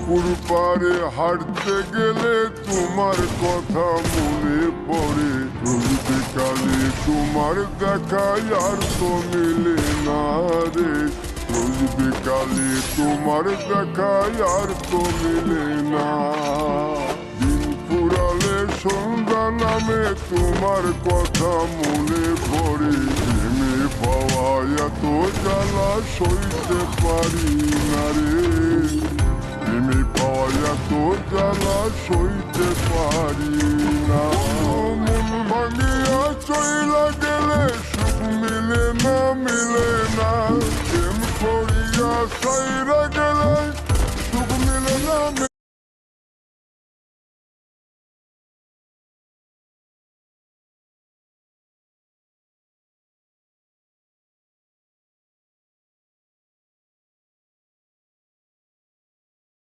পুকুর পাড়ে হাঁটতে গেলে তোমার কথা মনে পড়ে। রোজ বিকালে তোমার দেখা আর তো মিলে না রে। রোজ বিকালে তোমার দেখা আর তো মিলে না। দিন ফুরালে সন্ধ্যা নামে তোমার কথা মনে পড়ে। প্রেমে পাওয়া এত জ্বালা সইতে পারি না রে। প্রেমে পাওয়া এত জ্বালা সইতে